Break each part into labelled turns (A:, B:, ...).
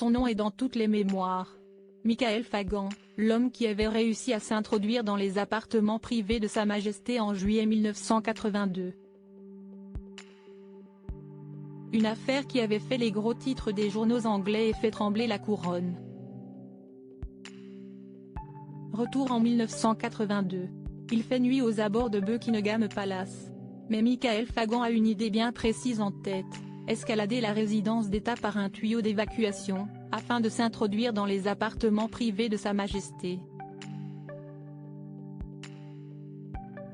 A: son nom est dans toutes les mémoires. Michael Fagan, l'homme qui avait réussi à s'introduire dans les appartements privés de Sa Majesté en juillet 1982. Une affaire qui avait fait les gros titres des journaux anglais et fait trembler la couronne. Retour en 1982. Il fait nuit aux abords de Buckingham Palace. Mais Michael Fagan a une idée bien précise en tête, escalader la résidence d'État par un tuyau d'évacuation, afin de s'introduire dans les appartements privés de Sa Majesté.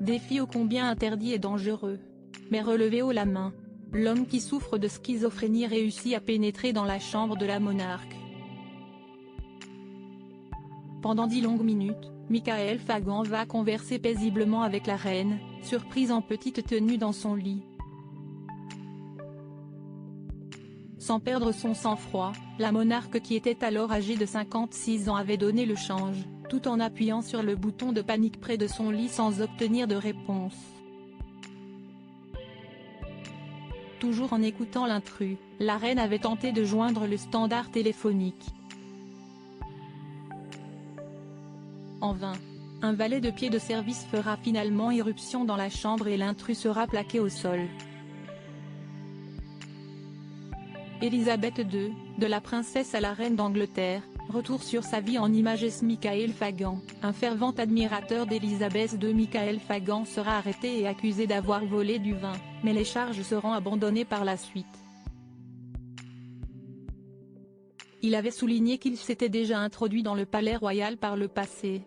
A: Défi ô combien interdit et dangereux. Mais relevé haut la main, l'homme qui souffre de schizophrénie réussit à pénétrer dans la chambre de la monarque. Pendant 10 longues minutes, Michael Fagan va converser paisiblement avec la reine, surprise en petite tenue dans son lit. Sans perdre son sang-froid, la monarque qui était alors âgée de 56 ans avait donné le change, tout en appuyant sur le bouton de panique près de son lit sans obtenir de réponse. Toujours en écoutant l'intrus, la reine avait tenté de joindre le standard téléphonique. En vain. Un valet de pied de service fera finalement irruption dans la chambre et l'intrus sera plaqué au sol. Élisabeth II, de la princesse à la reine d'Angleterre, retour sur sa vie en images. Michael Fagan, un fervent admirateur d'Élisabeth II. Michael Fagan sera arrêté et accusé d'avoir volé du vin, mais les charges seront abandonnées par la suite. Il avait souligné qu'il s'était déjà introduit dans le palais royal par le passé.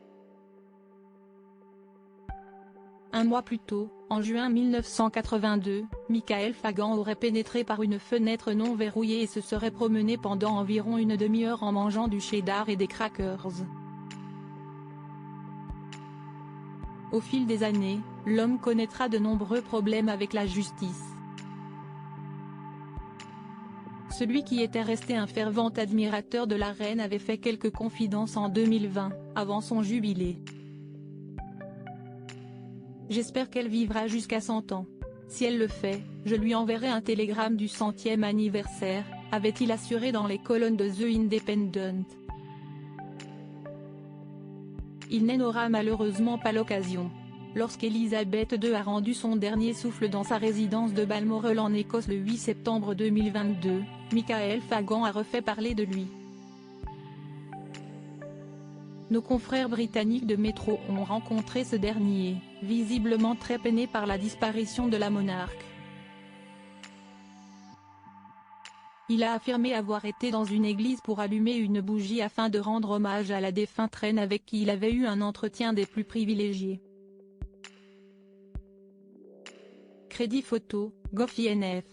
A: Un mois plus tôt, en juin 1982, Michael Fagan aurait pénétré par une fenêtre non verrouillée et se serait promené pendant environ une demi-heure en mangeant du cheddar et des crackers. Au fil des années, l'homme connaîtra de nombreux problèmes avec la justice. Celui qui était resté un fervent admirateur de la reine avait fait quelques confidences en 2020, avant son jubilé. J'espère qu'elle vivra jusqu'à 100 ans. Si elle le fait, je lui enverrai un télégramme du 100e anniversaire, avait-il assuré dans les colonnes de The Independent. Il n'en aura malheureusement pas l'occasion. Lorsqu'Élisabeth II a rendu son dernier souffle dans sa résidence de Balmoral en Écosse le 8 septembre 2022, Michael Fagan a refait parler de lui. Nos confrères britanniques de Métro ont rencontré ce dernier, visiblement très peiné par la disparition de la monarque. Il a affirmé avoir été dans une église pour allumer une bougie afin de rendre hommage à la défunte reine avec qui il avait eu un entretien des plus privilégiés. Crédit photo, GoFINF.